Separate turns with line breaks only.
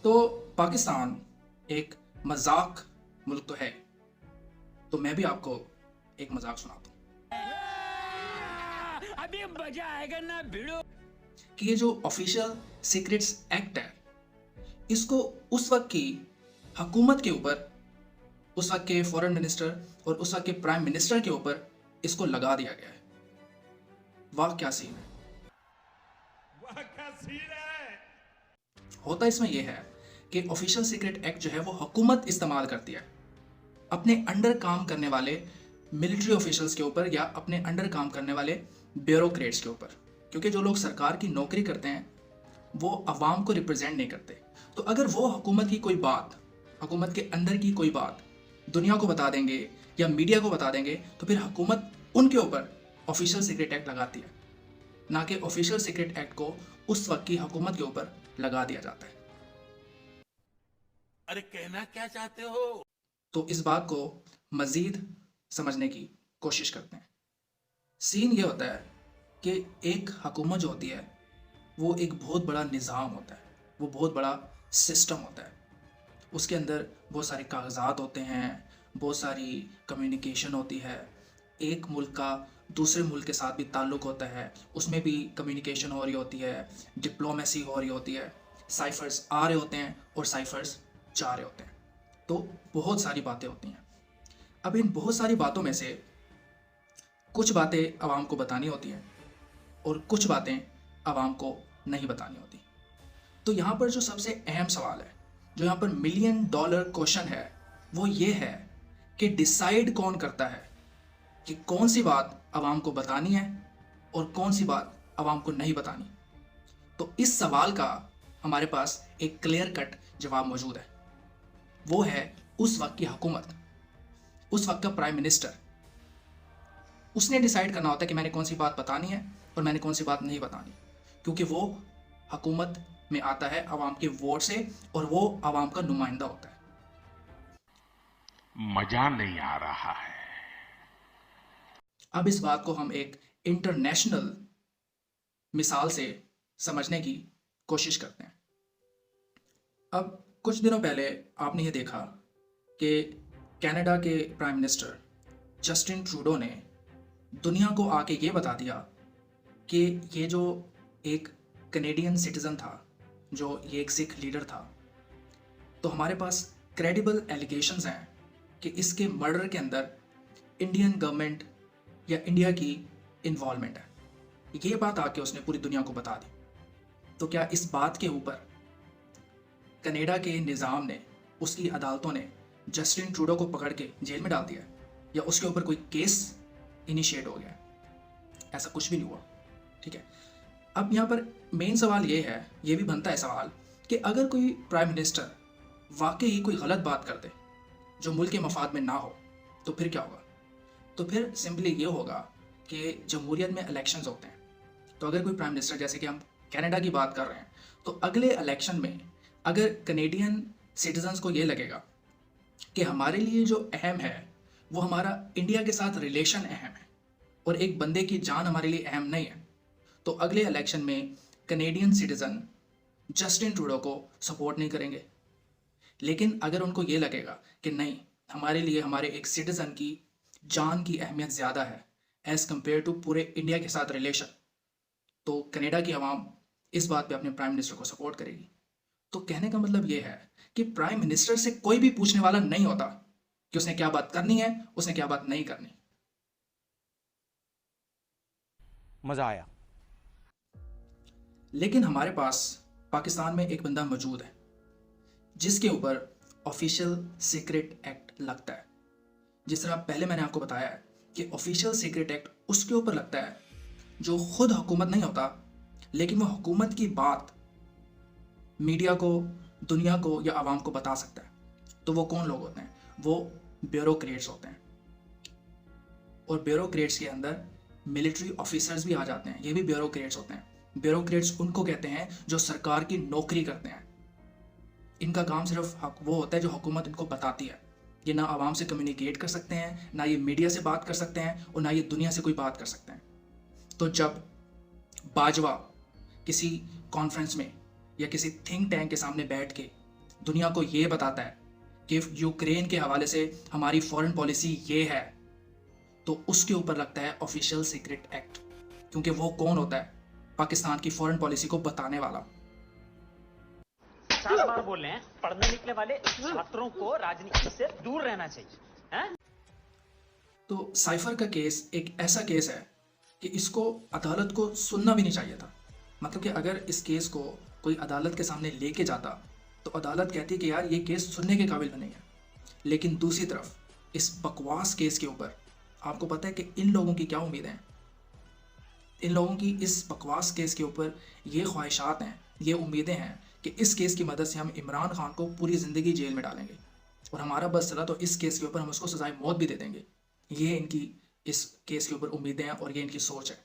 तो पाकिस्तान एक मजाक मुल्क तो है, तो मैं भी आपको एक मजाक सुनाता हूँ। अभी मजा आएगा ना भिड़ो। कि ये जो ऑफिशियल सीक्रेट्स एक्ट है, इसको उस वक्त की हुकूमत के ऊपर, उस वक्त के फॉरेन मिनिस्टर और उस वक्त के प्राइम मिनिस्टर के ऊपर इसको लगा दिया गया है। वाह क्या सीन है, वाह क्या सीन है। होता इसमें यह है कि ऑफिशियल सीक्रेट एक्ट जो है वो हुकूमत इस्तेमाल करती है अपने अंडर काम करने वाले मिलिट्री ऑफिशियल्स के ऊपर या अपने अंडर काम करने वाले ब्यूरोक्रेट्स के ऊपर, क्योंकि जो लोग सरकार की नौकरी करते हैं वो अवाम को रिप्रेजेंट नहीं करते। तो अगर वो हुकूमत की कोई बात, हुकूमत के अंदर की कोई बात दुनिया को बता देंगे या मीडिया को बता देंगे, तो फिर हुकूमत उनके ऊपर ऑफिशियल सीक्रेट एक्ट लगाती है, ना कि ऑफिशियल सीक्रेट एक्ट को उस वक्त की हुकूमत के ऊपर लगा दिया जाता है।
अरे कहना क्या चाहते हो?
तो इस बात को मजीद समझने की कोशिश करते हैं। सीन ये होता है कि एक हुकूमत जो होती है वो एक बहुत बड़ा निज़ाम होता है, वो बहुत बड़ा सिस्टम होता है। उसके अंदर बहुत सारे कागजात होते हैं, बहुत सारी कम्युनिकेशन होती है, एक मुल्क का दूसरे मुल्क के साथ भी ताल्लुक़ होता है, उसमें भी कम्युनिकेशन हो रही होती है, डिप्लोमेसी हो रही होती है, साइफर्स आ रहे होते हैं और साइफर्स जा रहे होते हैं। तो बहुत सारी बातें होती हैं। अब इन बहुत सारी बातों में से कुछ बातें आवाम को बतानी होती हैं और कुछ बातें आवाम को नहीं बतानी होती। तो यहाँ पर जो सबसे अहम सवाल है, जो यहाँ पर $1,000,000 क्वेश्चन है, वो ये है कि डिसाइड कौन करता है कि कौन सी बात आवाम को बतानी है और कौन सी बात आवाम को नहीं बतानी। तो इस सवाल का हमारे पास एक क्लियर कट जवाब मौजूद है। वो है उस वक्त की हुकूमत, उस वक्त का प्राइम मिनिस्टर। उसने डिसाइड करना होता है कि मैंने कौन सी बात बतानी है और मैंने कौन सी बात नहीं बतानी, क्योंकि वो हुकूमत में आता है आवाम के वोट से और वो आवाम का नुमाइंदा होता है।
मजा नहीं आ रहा है।
अब इस बात को हम एक इंटरनेशनल मिसाल से समझने की कोशिश करते हैं। अब कुछ दिनों पहले आपने ये देखा कि कनाडा के प्राइम मिनिस्टर जस्टिन ट्रूडो ने दुनिया को आके ये बता दिया कि ये जो एक कनेडियन सिटीज़न था, जो ये एक सिख लीडर था, तो हमारे पास क्रेडिबल एलिगेशंस हैं कि इसके मर्डर के अंदर इंडियन गवर्नमेंट या इंडिया की इन्वॉल्वमेंट है। ये बात आके उसने पूरी दुनिया को बता दी। तो क्या इस बात के ऊपर कनाडा के निज़ाम ने, उसकी अदालतों ने जस्टिन ट्रूडो को पकड़ के जेल में डाल दिया या उसके ऊपर कोई केस इनिशिएट हो गया? ऐसा कुछ भी नहीं हुआ। ठीक है, अब यहाँ पर मेन सवाल ये है, ये भी बनता है सवाल कि अगर कोई प्राइम मिनिस्टर वाकई ही कोई गलत बात कर दे जो मुल्क के मफाद में ना हो, तो फिर क्या होगा? तो फिर सिंपली ये होगा कि जमहूरियत में इलेक्शंस होते हैं। तो अगर कोई प्राइम मिनिस्टर, जैसे कि हम कनाडा की बात कर रहे हैं, तो अगले इलेक्शन में अगर कनेडियन सिटीजन्स को ये लगेगा कि हमारे लिए जो अहम है वो हमारा इंडिया के साथ रिलेशन अहम है और एक बंदे की जान हमारे लिए अहम नहीं है, तो अगले इलेक्शन में कनेडियन सिटीज़न जस्टिन ट्रूडो को सपोर्ट नहीं करेंगे। लेकिन अगर उनको ये लगेगा कि नहीं, हमारे लिए हमारे एक सिटीज़न की जान की अहमियत ज़्यादा है एज़ कम्पेयर टू पूरे इंडिया के साथ रिलेशन, तो कनाडा की आवाम इस बात पे अपने प्राइम मिनिस्टर को सपोर्ट करेगी। तो कहने का मतलब ये है कि प्राइम मिनिस्टर से कोई भी पूछने वाला नहीं होता कि उसने क्या बात करनी है, उसने क्या बात नहीं करनी।
मजा आया।
लेकिन हमारे पास पाकिस्तान में एक बंदा मौजूद है जिसके ऊपर ऑफिशियल सीक्रेट एक्ट लगता है। जिस तरह पहले मैंने आपको बताया है कि ऑफिशियल सीक्रेट एक्ट उसके ऊपर लगता है जो खुद हुकूमत नहीं होता, लेकिन वो हुकूमत की बात मीडिया को, दुनिया को या आवाम को बता सकता है। तो वो कौन लोग होते हैं? वो ब्यूरोक्रेट्स होते हैं। और ब्यूरोक्रेट्स के अंदर मिलिट्री ऑफिसर्स भी आ जाते हैं, ये भी ब्यूरोक्रेट्स होते हैं। ब्यूरोक्रेट्स उनको कहते हैं जो सरकार की नौकरी करते हैं। इनका काम सिर्फ वो होता है जो हुकूमत इनको बताती है। ये ना आवाम से कम्युनिकेट कर सकते हैं, ना ये मीडिया से बात कर सकते हैं और ना ये दुनिया से कोई बात कर सकते हैं। तो जब बाजवा किसी कॉन्फ्रेंस में या किसी थिंक टैंक के सामने बैठ के दुनिया को ये बताता है कि यूक्रेन के हवाले से हमारी फॉरेन पॉलिसी ये है, तो उसके ऊपर लगता है ऑफिशियल सीक्रेट एक्ट, क्योंकि वो कौन होता है? पाकिस्तान की फॉरेन पॉलिसी को बताने वाला।
7 बार बोल रहे हैं, पढ़ने निकले वाले छात्रों को राजनीति से दूर रहना चाहिए, हैं?
तो साइफर का केस एक ऐसा केस है कि इसको अदालत को सुनना भी नहीं चाहिए था। मतलब कि अगर इस केस को कोई अदालत के सामने लेके जाता तो अदालत कहती कि यार ये केस सुनने के काबिल नहीं है। लेकिन दूसरी तरफ इस बकवास केस के ऊपर आपको पता है कि इन लोगों की क्या उम्मीदें हैं? इन लोगों की इस बकवास केस के ऊपर ये ख्वाहिशात हैं, ये उम्मीदें हैं कि इस केस की मदद से हम इमरान खान को पूरी ज़िंदगी जेल में डालेंगे और हमारा बस चला तो इस केस के ऊपर हम उसको सजाए मौत भी दे देंगे। ये इनकी इस केस के ऊपर उम्मीदें हैं और ये इनकी सोच है।